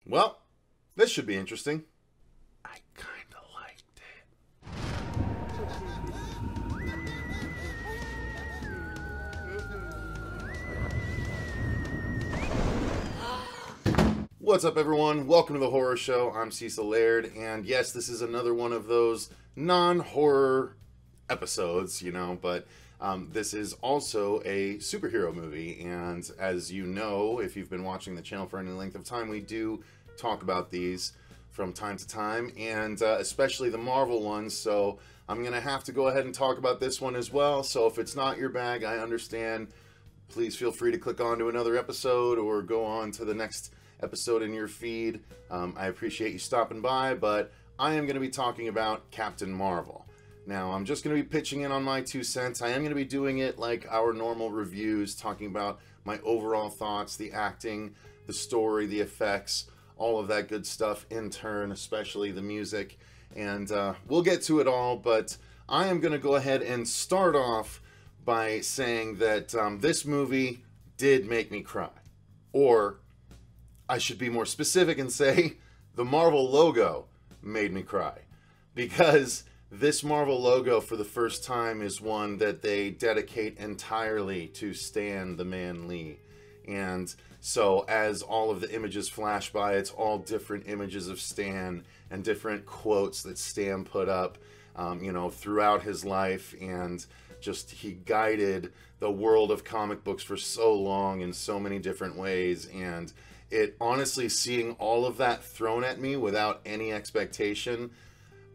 Well, this should be interesting. I kinda liked it. What's up, everyone? Welcome to the Horror Show. I'm Cecil Laird, and yes, this is another one of those non-horror episodes, but this is also a superhero movie, and as you know, if you've been watching the channel for any length of time, we do talk about these from time to time, and especially the Marvel ones, so I'm gonna have to go ahead and talk about this one as well. So if it's not your bag, I understand. Please feel free to click on to another episode or go on to the next episode in your feed. I appreciate you stopping by, but I am going to be talking about Captain Marvel. Now, I'm just going to be pitching in on my 2 cents. I am going to be doing it like our normal reviews, talking about my overall thoughts, the acting, the story, the effects, all of that good stuff in turn, especially the music. And we'll get to it all, but I am going to go ahead and start off by saying that this movie did make me cry. Or I should be more specific and say the Marvel logo made me cry, because this Marvel logo for the first time is one that they dedicate entirely to Stan the Man Lee. And so as all of the images flash by, it's all different images of Stan and different quotes that Stan put up, throughout his life. And just, he guided the world of comic books for so long in so many different ways. And it honestly, seeing all of that thrown at me without any expectation,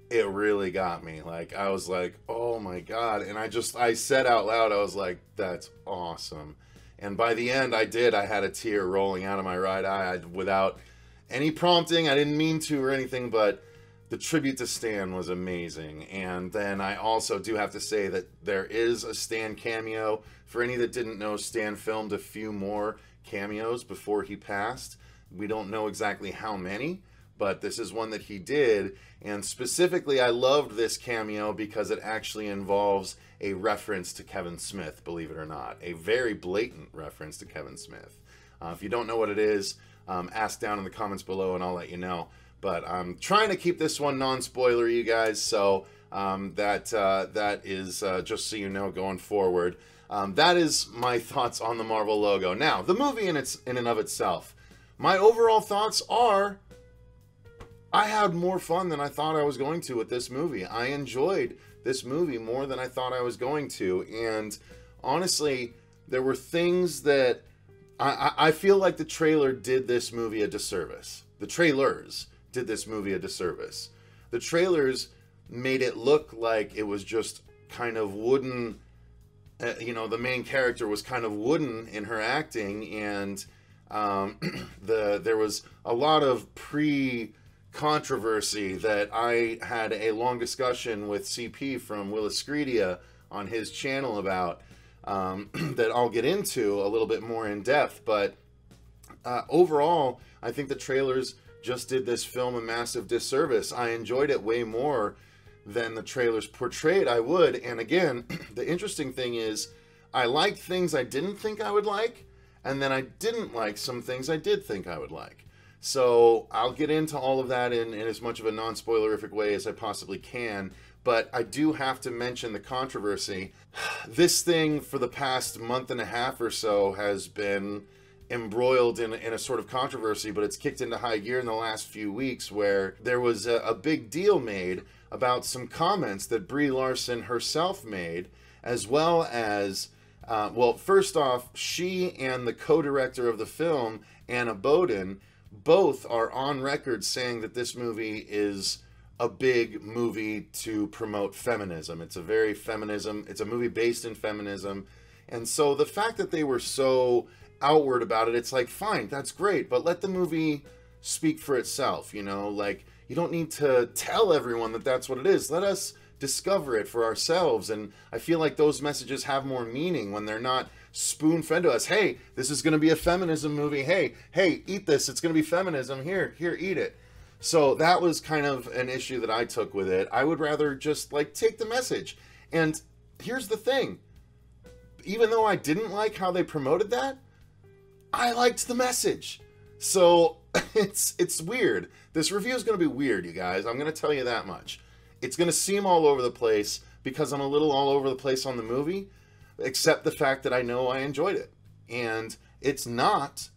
it really got me. Like, I was like, oh my God. And I said out loud, I was like, that's awesome. And by the end, I had a tear rolling out of my right eye without any prompting. I didn't mean to or anything, but the tribute to Stan was amazing. And then I also do have to say that there is a Stan cameo. For any that didn't know, Stan filmed a few more cameos before he passed. We don't know exactly how many, but this is one that he did. And specifically, I loved this cameo because it actually involves a reference to Kevin Smith, believe it or not. A very blatant reference to Kevin Smith. If you don't know what it is, ask down in the comments below and I'll let you know. But I'm trying to keep this one non-spoiler, you guys, so that is just so you know going forward. That is my thoughts on the Marvel logo. Now, the movie in and of itself, my overall thoughts are, I had more fun than I thought I was going to with this movie. I enjoyed this movie more than I thought I was going to. And honestly, there were things that I feel like the trailer did this movie a disservice. The trailers did this movie a disservice. The trailers made it look like it was just kind of wooden. The main character was kind of wooden in her acting, and there was a lot of controversy that I had a long discussion with CP from Williscredia on his channel about, that I'll get into a little bit more in depth. But overall, I think the trailers just did this film a massive disservice. I enjoyed it way more than the trailers portrayed I would. And again, the interesting thing is, I liked things I didn't think I would like, and then I didn't like some things I did think I would like. So I'll get into all of that in as much of a non-spoilerific way as I possibly can, but I do have to mention the controversy. This thing for the past month and a half or so has been embroiled in a sort of controversy, but it's kicked into high gear in the last few weeks, where there was a big deal made about some comments that Brie Larson herself made, as well as, well, first off, she and the co-director of the film, Anna Boden, both are on record saying that this movie is a big movie to promote feminism. It's a movie based in feminism. And so the fact that they were so outward about it, it's like, fine, that's great, but let the movie speak for itself, like, you don't need to tell everyone that that's what it is. Let us discover it for ourselves. And I feel like those messages have more meaning when they're not spoon-fed to us. Hey, this is going to be a feminism movie. Hey, eat this. It's going to be feminism. Here, eat it. So that was kind of an issue that I took with it. I would rather just, like, take the message. And here's the thing. Even though I didn't like how they promoted that, I liked the message. So it's weird. This review is going to be weird, you guys. I'm going to tell you that much. It's going to seem all over the place because I'm a little all over the place on the movie, except the fact that I know I enjoyed it. And it's not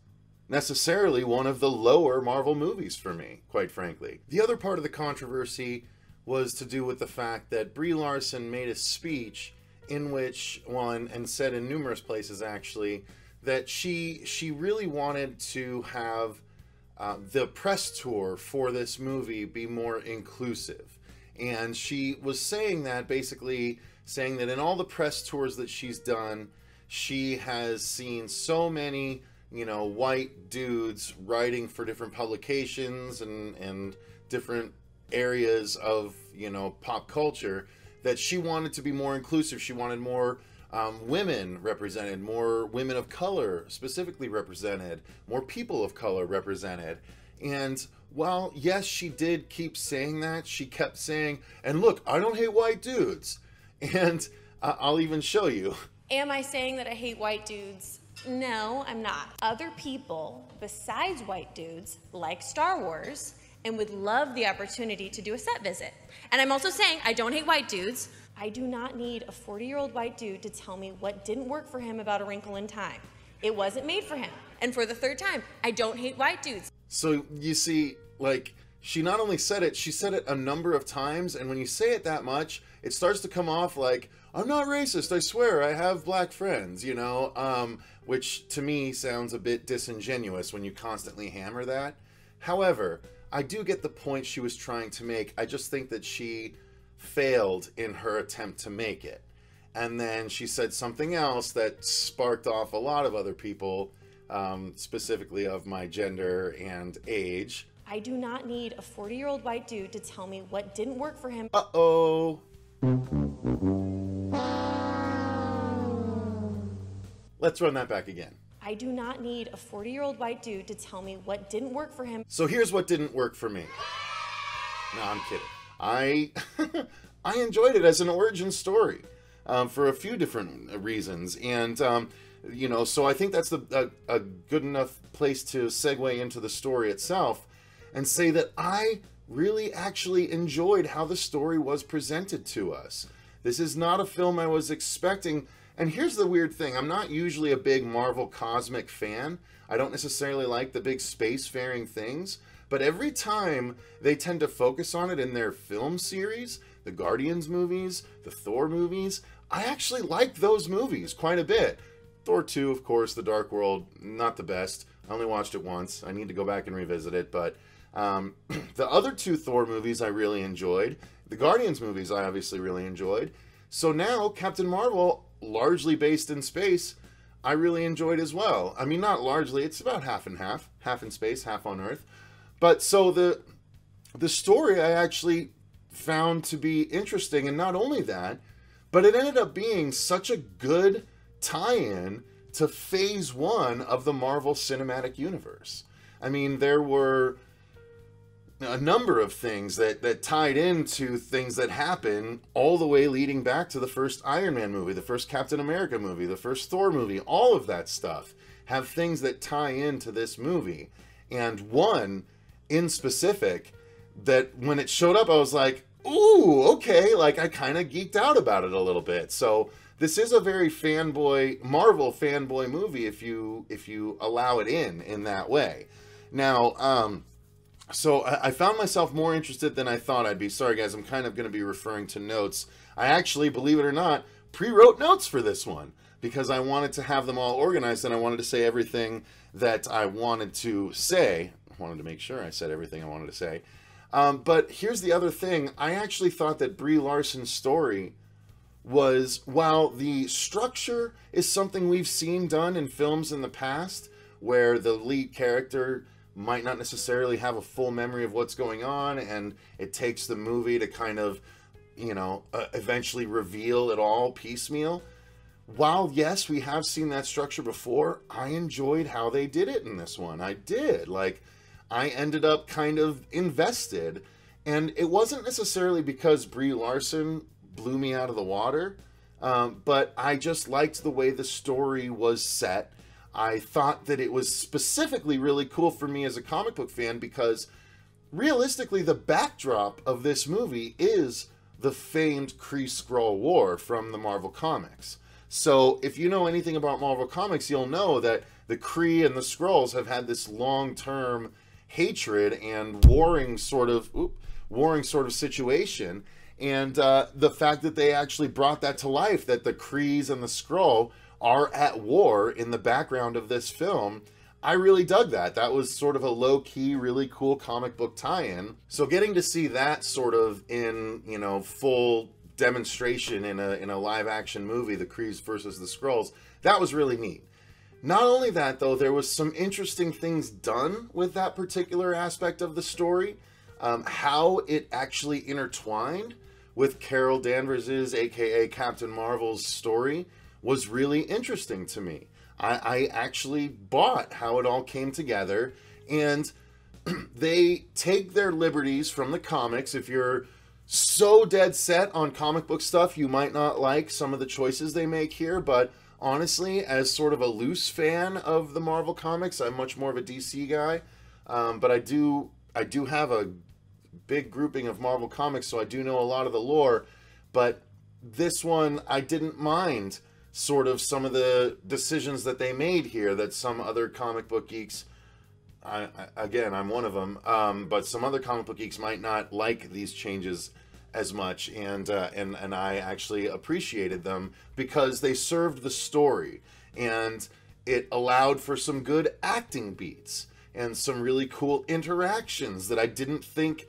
necessarily one of the lower Marvel movies for me, quite frankly. The other part of the controversy was to do with the fact that Brie Larson made a speech in which, and said in numerous places actually, that she really wanted to have the press tour for this movie be more inclusive. And she was saying that, basically saying that in all the press tours that she's done, she has seen so many, white dudes writing for different publications and different areas of, pop culture, that she wanted to be more inclusive. She wanted more women represented, more women of color specifically represented, more people of color represented. And while, yes, she did keep saying that, she kept saying, and look, I don't hate white dudes. And I'll even show you. Am I saying that I hate white dudes? No, I'm not. Other people besides white dudes like Star Wars and would love the opportunity to do a set visit. And I'm also saying I don't hate white dudes. I do not need a 40-year-old white dude to tell me what didn't work for him about A Wrinkle in Time. It wasn't made for him. And for the third time, I don't hate white dudes. So you see, like, she not only said it, she said it a number of times, and when you say it that much, it starts to come off like, I'm not racist, I swear, I have black friends, which to me sounds a bit disingenuous when you constantly hammer that. However, I do get the point she was trying to make. I just think that she failed in her attempt to make it. And then she said something else that sparked off a lot of other people, specifically of my gender and age. I do not need a 40-year-old white dude to tell me what didn't work for him. Uh-oh. Let's run that back again. I do not need a 40-year-old white dude to tell me what didn't work for him. So here's what didn't work for me. No, I'm kidding. I enjoyed it as an origin story for a few different reasons. And, so I think that's a good enough place to segue into the story itself and say that I really actually enjoyed how the story was presented to us. This is not a film I was expecting. And here's the weird thing. I'm not usually a big Marvel cosmic fan. I don't necessarily like the big spacefaring things. But every time they tend to focus on it in their film series, the Guardians movies, the Thor movies, I actually like those movies quite a bit. Thor 2, of course, The Dark World, not the best. I only watched it once. I need to go back and revisit it. But the other two Thor movies I really enjoyed. The Guardians movies I obviously really enjoyed. So now Captain Marvel, largely based in space, I really enjoyed as well. I mean, not largely. It's about half and half. Half in space, half on Earth. But so the story I actually found to be interesting. And not only that, but it ended up being such a good tie-in to Phase 1 of the Marvel Cinematic Universe. I mean, there were a number of things that tied into things that happen all the way leading back to the first Iron Man movie, the first Captain America movie, the first Thor movie. All of that stuff have things that tie into this movie. And one in specific that when it showed up, I was like, ooh, okay, like I kind of geeked out about it a little bit. So this is a very Marvel fanboy movie if you allow it in that way. Now, so I found myself more interested than I thought I'd be. Sorry, guys, I'm kind of going to be referring to notes. I actually, believe it or not, pre-wrote notes for this one because I wanted to have them all organized and I wanted to say everything that I wanted to say. I wanted to make sure I said everything I wanted to say. But here's the other thing. I actually thought that Brie Larson's story was, while the structure is something we've seen done in films in the past, where the lead character might not necessarily have a full memory of what's going on, and it takes the movie to kind of, eventually reveal it all piecemeal. While, yes, we have seen that structure before, I enjoyed how they did it in this one. I did. Like, I ended up kind of invested, and it wasn't necessarily because Brie Larson blew me out of the water, but I just liked the way the story was set. I thought that it was specifically really cool for me as a comic book fan because realistically the backdrop of this movie is the famed Kree-Skrull War from the Marvel Comics. So if you know anything about Marvel Comics, you'll know that the Kree and the Skrulls have had this long-term hatred and warring sort of situation. And the fact that they actually brought that to life, that the Krees and the Skrull are at war in the background of this film, I really dug that. That was sort of a low-key, really cool comic book tie-in. So getting to see that sort of in, you know, full demonstration in a live-action movie, the Krees versus the Skrulls, that was really neat. Not only that, though, there was some interesting things done with that particular aspect of the story. How it actually intertwined with Carol Danvers's, aka Captain Marvel's, story was really interesting to me. I actually bought how it all came together, and they take their liberties from the comics. If you're so dead set on comic book stuff, you might not like some of the choices they make here, but honestly, as sort of a loose fan of the Marvel comics, I'm much more of a DC guy, but I do have a big grouping of Marvel comics, so I do know a lot of the lore, but this one I didn't mind sort of some of the decisions that they made here that some other comic book geeks, again, I'm one of them, but some other comic book geeks might not like these changes as much, and I actually appreciated them because they served the story, and it allowed for some good acting beats and some really cool interactions that I didn't think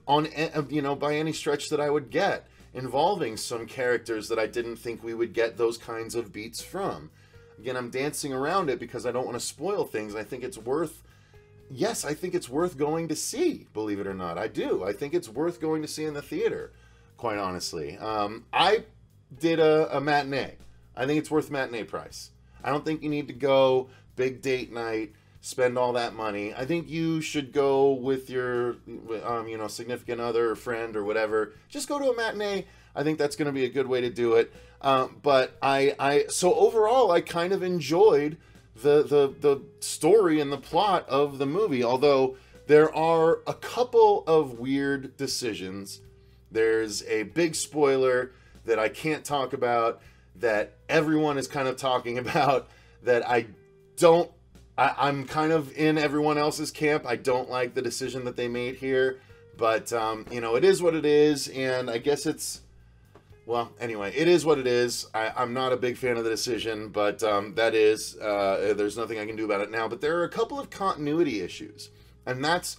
on, you know, by any stretch that I would get, involving some characters that I didn't think we would get those kinds of beats from. Again, I'm dancing around it because I don't want to spoil things. I think it's worth, yes, I think it's worth going to see, believe it or not. I do. I think it's worth going to see in the theater, quite honestly. I did a matinee. I think it's worth matinee price. I don't think you need to go big date night, spend all that money. I think you should go with your, you know, significant other or friend or whatever. Just go to a matinee. I think that's going to be a good way to do it. But so overall, I kind of enjoyed the story and the plot of the movie. Although there are a couple of weird decisions. There's a big spoiler that I can't talk about, that everyone is kind of talking about, that I'm kind of in everyone else's camp. I don't like the decision that they made here, but, you know, it is what it is, and I guess it's, well, anyway, it is what it is. I'm not a big fan of the decision, but that is, there's nothing I can do about it now, but there are a couple of continuity issues, and that's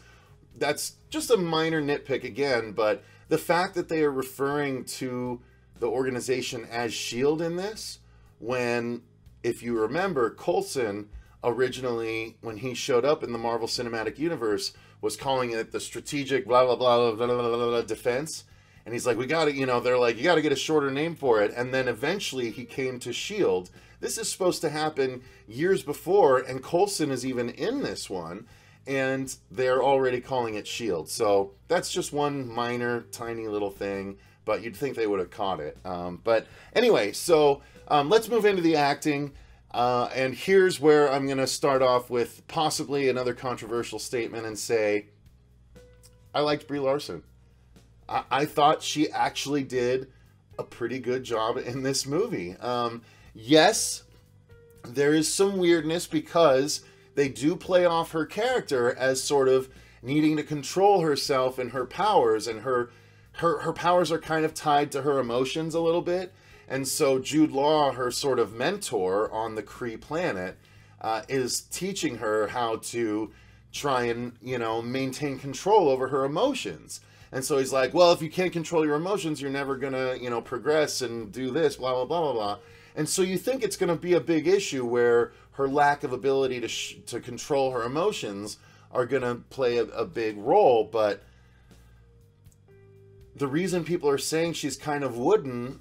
just a minor nitpick again, but the fact that they are referring to the organization as S.H.I.E.L.D. in this, when, if you remember, Coulson originally, when he showed up in the Marvel Cinematic Universe, was calling it the strategic blah blah blah blah blah blah, blah defense, and he's like, we got to, you know, they're like, you got to get a shorter name for it, and then eventually he came to S.H.I.E.L.D. This is supposed to happen years before, and Coulson is even in this one, and they're already calling it S.H.I.E.L.D. So that's just one minor, tiny little thing, but you'd think they would have caught it. But anyway, so let's move into the acting. And here's where I'm going to start off with possibly another controversial statement and say, I liked Brie Larson. I thought she actually did a pretty good job in this movie. Yes, there is some weirdness because they do play off her character as sort of needing to control herself and her powers, and her powers are kind of tied to her emotions a little bit. And so Jude Law, her sort of mentor on the Kree planet, is teaching her how to try and, you know, maintain control over her emotions. And so he's like, well, if you can't control your emotions, you're never going to, you know, progress and do this, blah, blah, blah, blah, blah. And so you think it's going to be a big issue where her lack of ability to control her emotions are going to play a big role. But the reason people are saying she's kind of wooden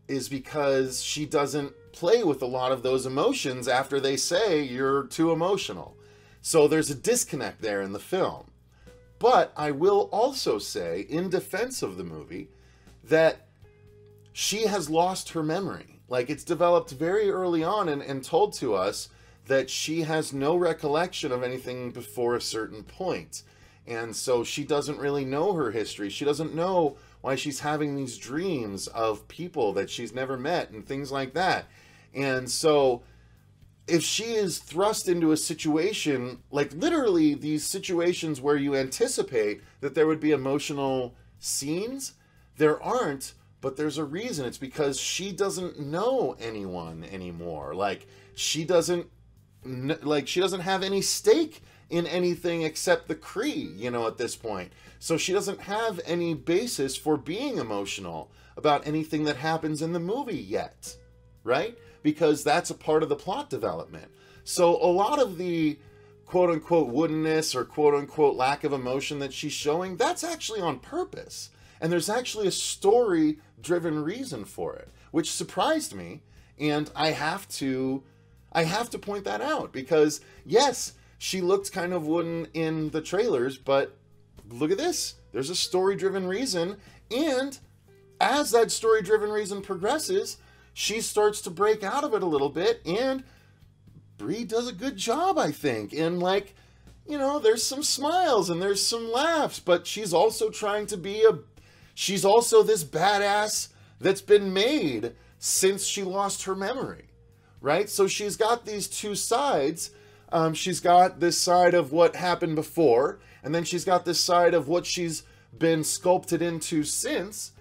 is because she doesn't play with a lot of those emotions after they say you're too emotional. So there's a disconnect there in the film. But I will also say, in defense of the movie, that she has lost her memory. Like, it's developed very early on and told to us that she has no recollection of anything before a certain point. And so she doesn't really know her history. She doesn't know why she's having these dreams of people that she's never met and things like that. And so if she is thrust into a situation, like literally these situations where you anticipate that there would be emotional scenes, there aren't, but there's a reason. It's because she doesn't know anyone anymore. Like she doesn't have any stake in anything except the Kree, you know, at this point. So she doesn't have any basis for being emotional about anything that happens in the movie yet, right? Because that's a part of the plot development. So a lot of the quote-unquote woodenness or quote-unquote lack of emotion that she's showing, that's actually on purpose. And there's actually a story-driven reason for it, which surprised me, and I have to point that out, because yes, she looked kind of wooden in the trailers, but look at this. There's a story-driven reason, and as that story-driven reason progresses, she starts to break out of it a little bit, and Brie does a good job, I think. And like, you know, there's some smiles and there's some laughs, but she's also trying to be she's also this badass that's been made since she lost her memory, right? So she's got these two sides. She's got this side of what happened before, and then she's got this side of what she's been sculpted into since.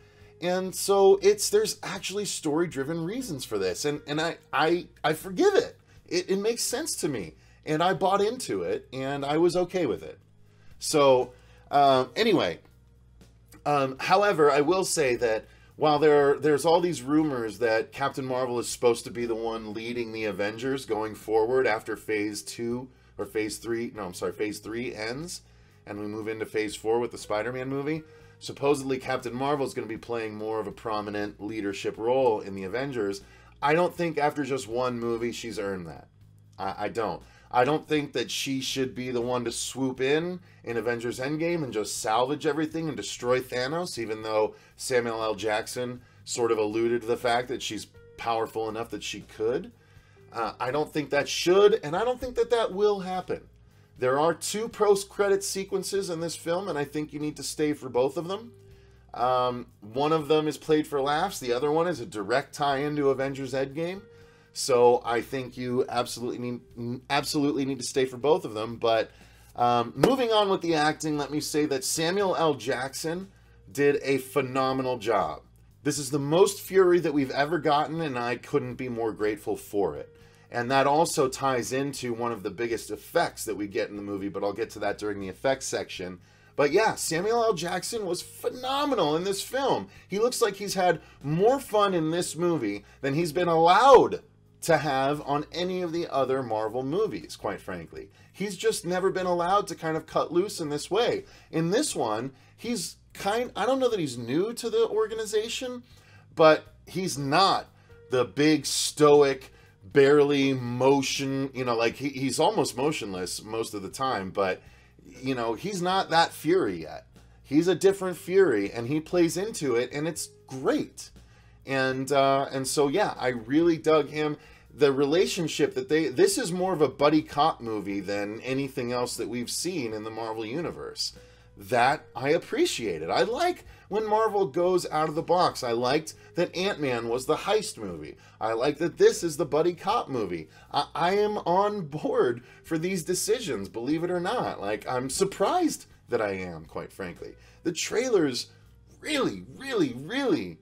And so there's actually story-driven reasons for this, and I forgive it. It makes sense to me, and I bought into it, and I was okay with it. So anyway, however, I will say that while there's all these rumors that Captain Marvel is supposed to be the one leading the Avengers going forward after Phase 3 ends, and we move into Phase 4 with the Spider-Man movie, supposedly Captain Marvel is going to be playing more of a prominent leadership role in the Avengers. I don't think after just one movie she's earned that. I don't. I don't think that she should be the one to swoop in Avengers Endgame and just salvage everything and destroy Thanos, even though Samuel L. Jackson sort of alluded to the fact that she's powerful enough that she could. I don't think that should, and I don't think that will happen. There are 2 post-credit sequences in this film, and I think you need to stay for both of them. One of them is played for laughs. The other one is a direct tie-in to Avengers Endgame. So I think you absolutely need to stay for both of them. But moving on with the acting, let me say that Samuel L. Jackson did a phenomenal job. This is the most Fury that we've ever gotten, and I couldn't be more grateful for it. And that also ties into one of the biggest effects that we get in the movie, but I'll get to that during the effects section. But yeah, Samuel L. Jackson was phenomenal in this film. He looks like he's had more fun in this movie than he's been allowed to have on any of the other Marvel movies, quite frankly. He's just never been allowed to kind of cut loose in this way. In this one, I don't know that he's new to the organization, but he's not the big stoic, barely motion, like he's almost motionless most of the time, but he's not that Fury yet. He's a different Fury, and he plays into it, and it's great. And so yeah, I really dug him. The relationship that this is more of a buddy cop movie than anything else that we've seen in the Marvel Universe. That I appreciated. I like when Marvel goes out of the box. I liked that Ant-Man was the heist movie. I like that this is the buddy cop movie. I am on board for these decisions, believe it or not. Like, I'm surprised that I am, quite frankly. The trailers really, really, really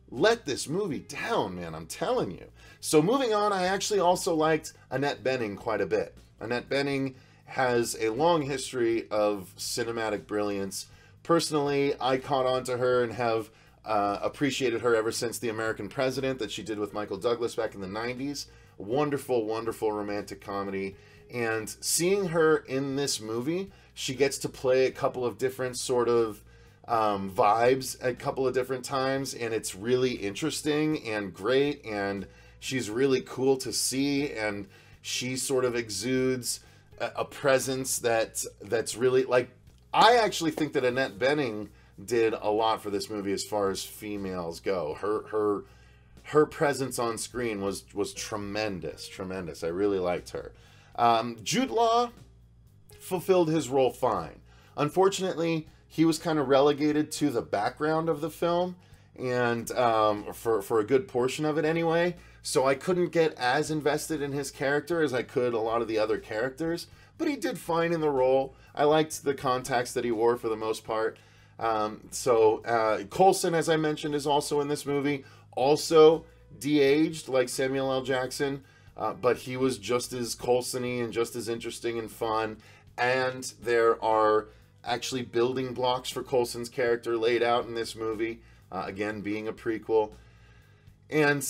let this movie down, man, I'm telling you. So moving on, I actually also liked Annette Bening quite a bit. Annette Bening has a long history of cinematic brilliance. Personally, I caught on to her and have appreciated her ever since The American President that she did with Michael Douglas back in the 90s. Wonderful, wonderful romantic comedy. And seeing her in this movie, she gets to play a couple of different sort of vibes at a couple of different times, and it's really interesting and great, and she's really cool to see, and she sort of exudes a presence that's really, like, I actually think that Annette Bening did a lot for this movie as far as females go. Her presence on screen was tremendous. I really liked her. Jude Law fulfilled his role fine. Unfortunately, he was kind of relegated to the background of the film, and for a good portion of it anyway, so I couldn't get as invested in his character as I could a lot of the other characters, but he did fine in the role. I liked the contacts that he wore for the most part. Coulson, as I mentioned, is also in this movie, also de-aged like Samuel L. Jackson, but he was just as Coulson-y and just as interesting and fun, and there are actually building blocks for Coulson's character laid out in this movie, again, being a prequel. And,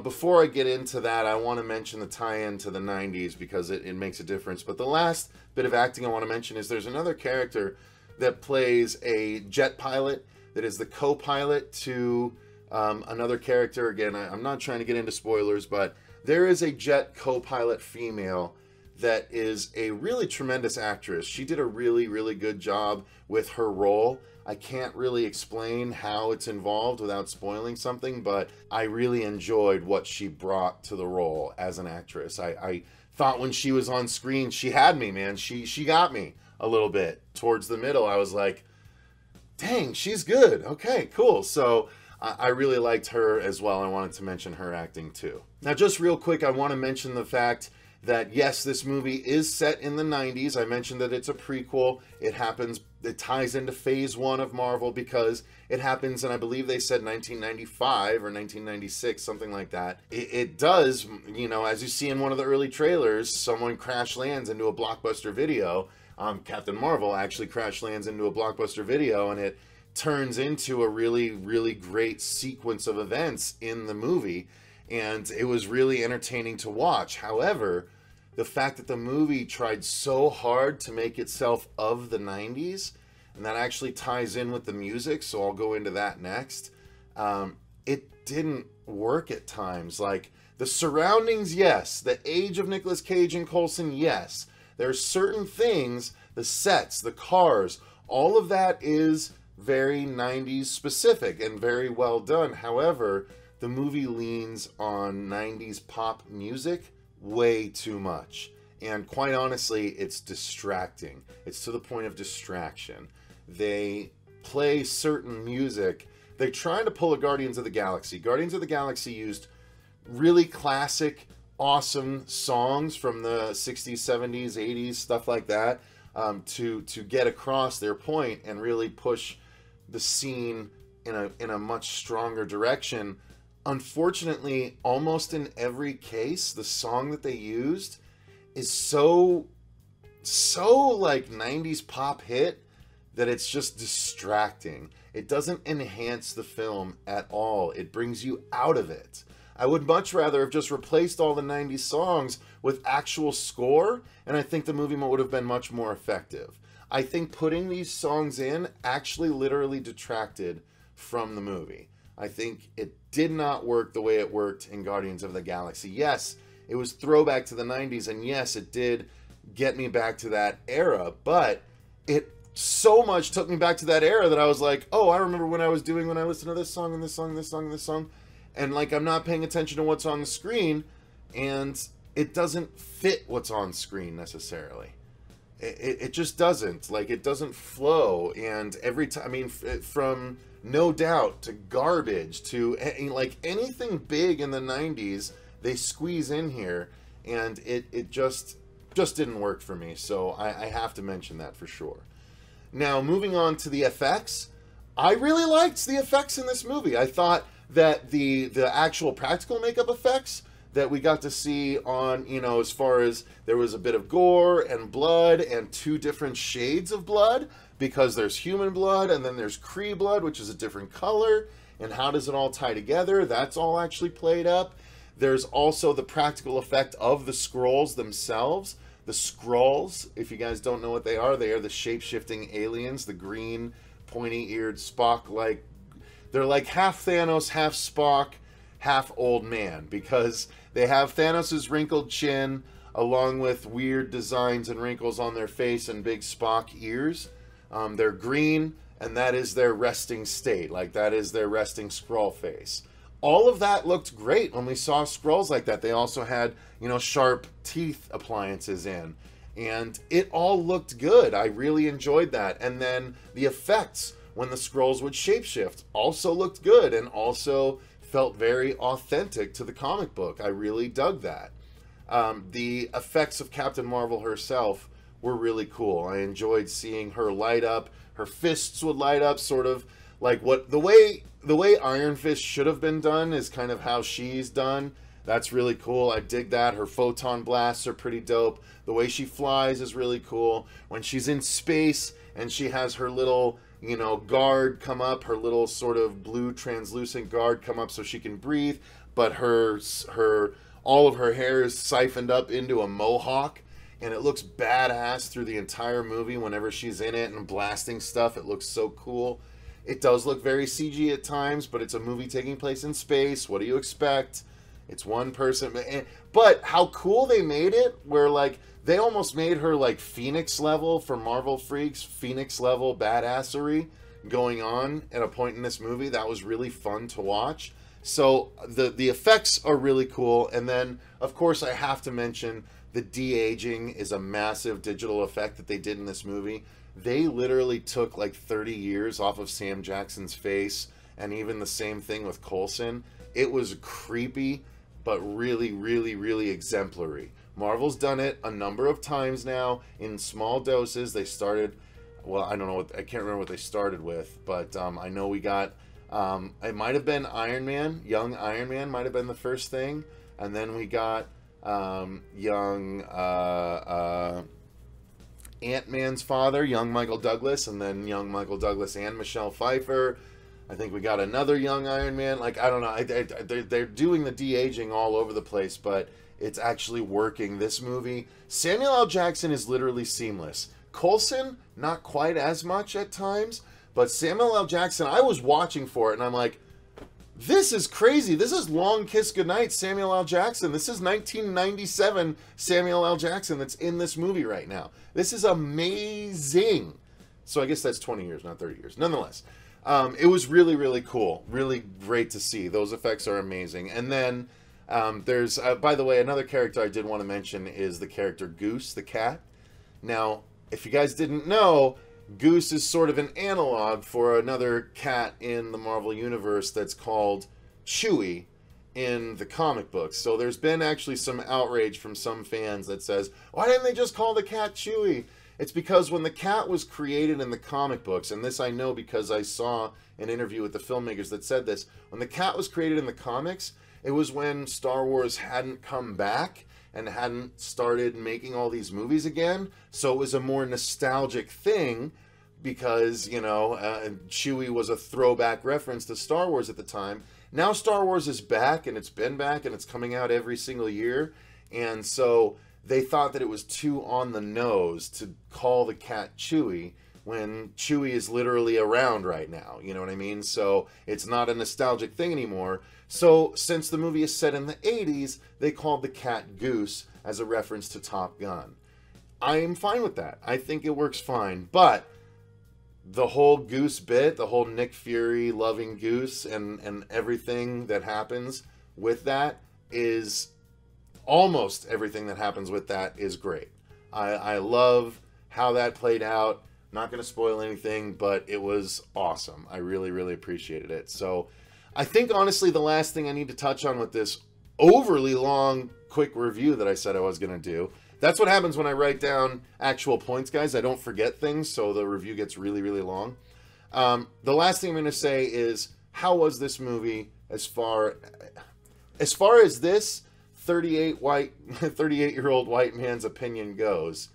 before I get into that, I want to mention the tie-in to the 90s because it makes a difference. But the last bit of acting I want to mention is there's another character that plays a jet pilot that is the co-pilot to another character. Again, I'm not trying to get into spoilers, but there is a jet co-pilot female that is a really tremendous actress. She did a really, really good job with her role. I can't really explain how it's involved without spoiling something, but I really enjoyed what she brought to the role as an actress. I thought when she was on screen, she had me, man. She got me a little bit. Towards the middle, I was like, dang, she's good. Okay, cool. So I really liked her as well. I wanted to mention her acting too. Now, just real quick, I want to mention the fact that yes, this movie is set in the 90s. I mentioned that it's a prequel. It ties into phase 1 of Marvel because it happens in, I believe they said 1995 or 1996, something like that. It does, as you see in one of the early trailers, someone crash lands into a Blockbuster Video. Captain Marvel actually crash lands into a Blockbuster Video, and it turns into a really, really great sequence of events in the movie. And it was really entertaining to watch. However, the fact that the movie tried so hard to make itself of the 90s, and that actually ties in with the music, so I'll go into that next, it didn't work at times. Like, the surroundings, yes. The age of Nicolas Cage and Coulson, yes. There are certain things, the sets, the cars, all of that is very 90s specific and very well done. However, the movie leans on 90s pop music way too much. And quite honestly, it's distracting. It's to the point of distraction. They play certain music. They're trying to pull a Guardians of the Galaxy. Guardians of the Galaxy used really classic, awesome songs from the 60s, 70s, 80s, stuff like that, to get across their point and really push the scene in a much stronger direction. Unfortunately, almost in every case, the song that they used is so like 90s pop hit that it's just distracting. It doesn't enhance the film at all. It brings you out of it. I would much rather have just replaced all the 90s songs with actual score, and I think the movie would have been much more effective. I think putting these songs in actually literally detracted from the movie. I think it did not work the way it worked in Guardians of the Galaxy. Yes, it was throwback to the 90s, and yes, it did get me back to that era, but it so much took me back to that era that I was like, oh, I remember when I was doing when I listened to this song and this song and this song and this song, and like I'm not paying attention to what's on the screen, and it doesn't fit what's on screen necessarily. It just doesn't. Like, it doesn't flow, and every time, I mean, from No Doubt to Garbage to like anything big in the 90s, they squeeze in here, and it just didn't work for me. So I have to mention that for sure. Now, moving on to the effects, I really liked the effects in this movie. I thought that the actual practical makeup effects that we got to see on, as far as there was a bit of gore and blood and 2 different shades of blood, because there's human blood and then there's Kree blood, which is a different color, and how does it all tie together? That's all actually played up. There's also the practical effect of the Skrulls themselves. The Skrulls, if you guys don't know what they are the shape-shifting aliens, the green, pointy-eared Spock-like. They're like half Thanos, half Spock, half old man, because they have Thanos' wrinkled chin along with weird designs and wrinkles on their face and big Spock ears. They're green, and that is their resting state. Like, that is their resting Skrull face. all of that looked great when we saw Skrulls like that. They also had, you know, sharp teeth appliances in, and it all looked good. I really enjoyed that. And then the effects when the Skrulls would shapeshift also looked good and also felt very authentic to the comic book. I really dug that. The effects of Captain Marvel herself were really cool. I enjoyed seeing her light up. Her fists would light up, sort of like what the way Iron Fist should have been done is kind of how she's done. That's really cool. I dig that. Her photon blasts are pretty dope. The way she flies is really cool. When she's in space and she has her little, you know, guard come up, her little sort of blue translucent guard come up so she can breathe, but all of her hair is siphoned up into a mohawk, and it looks badass through the entire movie whenever she's in it and blasting stuff. It looks so cool. It does look very CG at times, but it's a movie taking place in space. What do you expect? It's one person. But how cool they made it, where like they almost made her like Phoenix level for Marvel freaks, Phoenix level badassery going on at a point in this movie. That was really fun to watch. So the effects are really cool. And then, of course, I have to mention the de-aging is a massive digital effect that they did in this movie. They literally took like 30 years off of Sam Jackson's face, and even the same thing with Coulson. It was creepy, but really, really, really exemplary. Marvel's done it a number of times now in small doses. They started, well, I don't know, I can't remember what they started with, but I know we got, it might have been Iron Man, young Iron Man might have been the first thing, and then we got young Ant-Man's father, young Michael Douglas, and then young Michael Douglas and Michelle Pfeiffer. I think we got another young Iron Man. Like, I don't know. They're doing the de-aging all over the place, but it's actually working. This movie, Samuel L. Jackson is literally seamless. Coulson, not quite as much at times, but Samuel L. Jackson, I was watching for it, and I'm like, this is crazy. This is Long Kiss Goodnight Samuel L. Jackson. This is 1997 Samuel L. Jackson that's in this movie right now. This is amazing. So I guess that's 20 years, not 30 years. Nonetheless, it was really, really cool. Really great to see. Those effects are amazing. And then there's, by the way, another character I did want to mention is the character Goose, the cat. Now, if you guys didn't know, Goose is sort of an analog for another cat in the Marvel Universe that's called Chewie in the comic books. So there's been actually some outrage from some fans that says, why didn't they just call the cat Chewie? It's because when the cat was created in the comic books, and this I know because I saw an interview with the filmmakers that said this, when the cat was created in the comics, it was when Star Wars hadn't come back and hadn't started making all these movies again. So it was a more nostalgic thing because, you know, Chewie was a throwback reference to Star Wars at the time. Now Star Wars is back, and it's been back, and it's coming out every single year. And so they thought that it was too on the nose to call the cat Chewie when Chewie is literally around right now. You know what I mean? So it's not a nostalgic thing anymore. So since the movie is set in the 80s, they called the cat Goose as a reference to Top Gun. I'm fine with that. I think it works fine. But the whole Goose bit, the whole Nick Fury loving Goose and everything that happens with that is, almost everything that happens with that is great. I love how that played out. Not going to spoil anything, but it was awesome. I really, really appreciated it. So I think, honestly, the last thing I need to touch on with this overly long, quick review that I said I was going to do, that's what happens when I write down actual points, guys. I don't forget things, so the review gets really, really long. The last thing I'm going to say is, how was this movie as far as this 38-year-old white man's opinion goes?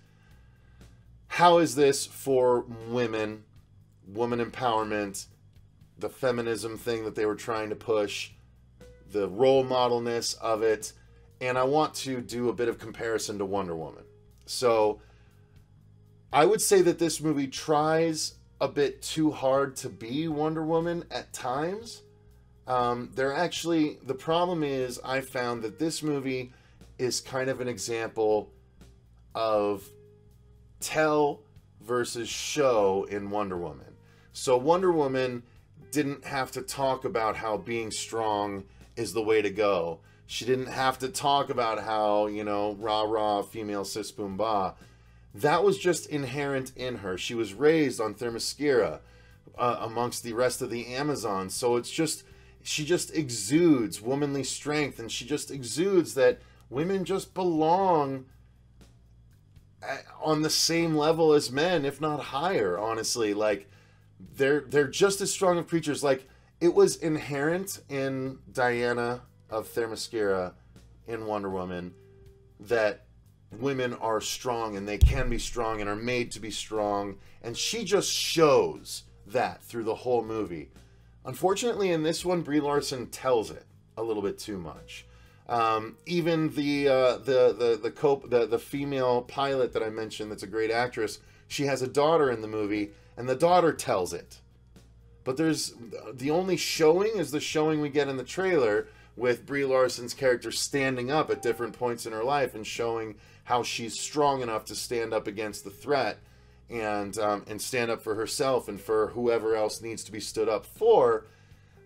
How is this for women, woman empowerment, the feminism thing that they were trying to push, the role modelness of it? And I want to do a bit of comparison to Wonder Woman. So I would say that this movie tries a bit too hard to be Wonder Woman at times. The problem is I found that this movie is kind of an example of tell versus show in Wonder Woman. So Wonder Woman didn't have to talk about how being strong is the way to go. She didn't have to talk about how, you know, rah-rah, female cis boom bah. That was just inherent in her. She was raised on Themyscira amongst the rest of the Amazons. So it's just, she just exudes womanly strength, and she just exudes that women just belong on the same level as men, if not higher, honestly. Like, they're just as strong of creatures. Like, it was inherent in Diana of Themyscira in Wonder Woman that women are strong, and they can be strong, and are made to be strong, and she just shows that through the whole movie. Unfortunately, in this one, Brie Larson tells it a little bit too much. Even the female pilot that I mentioned, that's a great actress, she has a daughter in the movie, and the daughter tells it. But there's the only showing is the showing we get in the trailer, with Brie Larson's character standing up at different points in her life and showing how she's strong enough to stand up against the threat, and stand up for herself and for whoever else needs to be stood up for.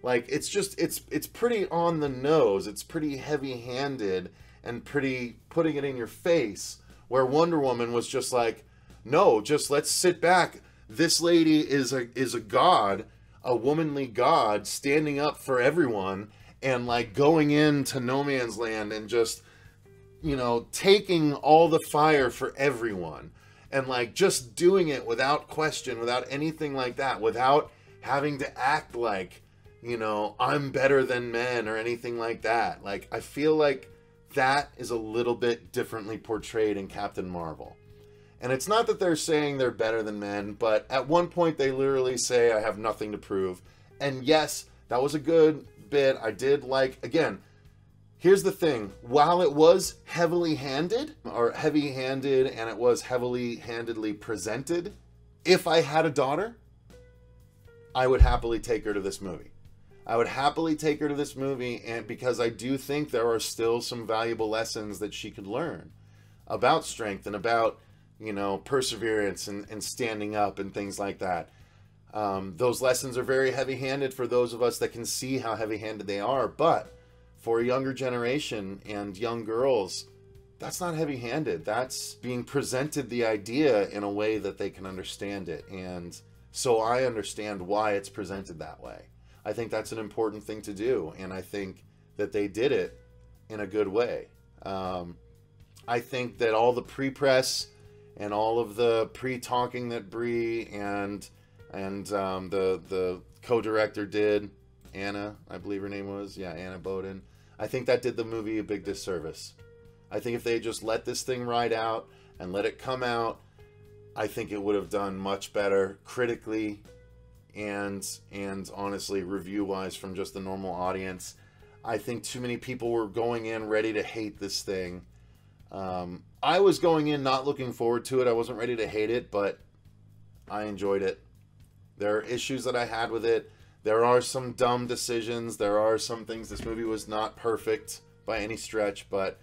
Like, it's just, it's pretty on the nose. It's pretty heavy-handed and pretty putting it in your face, where Wonder Woman was just like, no, just let's sit back. This lady is a god, a womanly god, standing up for everyone, and like going into no man's land and just, you know, taking all the fire for everyone, and like just doing it without question, without anything like that, without having to act like, you know, I'm better than men or anything like that. Like, I feel like that is a little bit differently portrayed in Captain Marvel. And it's not that they're saying they're better than men, but at one point they literally say, I have nothing to prove. And yes, that was a good bit. I did like, again, here's the thing. While it was heavy-handed, and it was heavily-handedly presented, if I had a daughter, I would happily take her to this movie. I would happily take her to this movie, and because I do think there are still some valuable lessons that she could learn about strength and about, you know, perseverance and standing up and things like that. Those lessons are very heavy-handed for those of us that can see how heavy-handed they are, but for a younger generation and young girls, that's not heavy-handed. That's being presented the idea in a way that they can understand it, and so I understand why it's presented that way. I think that's an important thing to do, and I think that they did it in a good way. I think that all the pre-press and all of the pre-talking that Brie and the co-director did, Anna, I believe her name was, yeah, Anna Boden, I think that did the movie a big disservice. I think if they just let this thing ride out and let it come out, I think it would have done much better critically and honestly review-wise from just the normal audience. I think too many people were going in ready to hate this thing. I was going in not looking forward to it. I wasn't ready to hate it, but I enjoyed it. There are issues that I had with it. There are some dumb decisions. There are some things. This movie was not perfect by any stretch, but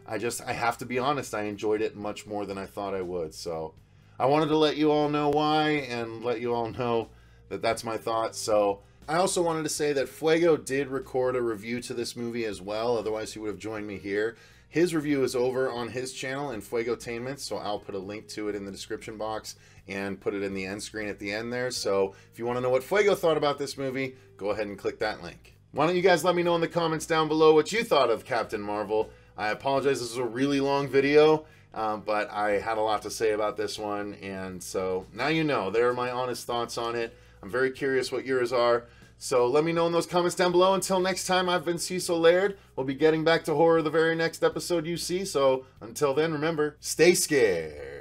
I have to be honest, I enjoyed it much more than I thought I would. So I wanted to let you all know why and let you all know that that's my thoughts. So I also wanted to say that Fuego did record a review to this movie as well. Otherwise, he would have joined me here. His review is over on his channel in Fuegotainment, so I'll put a link to it in the description box and put it in the end screen at the end there. So if you want to know what Fuego thought about this movie, go ahead and click that link. Why don't you guys let me know in the comments down below what you thought of Captain Marvel. I apologize, this is a really long video, but I had a lot to say about this one, and so now you know. There are my honest thoughts on it. I'm very curious what yours are. So let me know in those comments down below. Until next time, I've been Cecil Laird. We'll be getting back to horror the very next episode you see. So until then, remember, stay scared.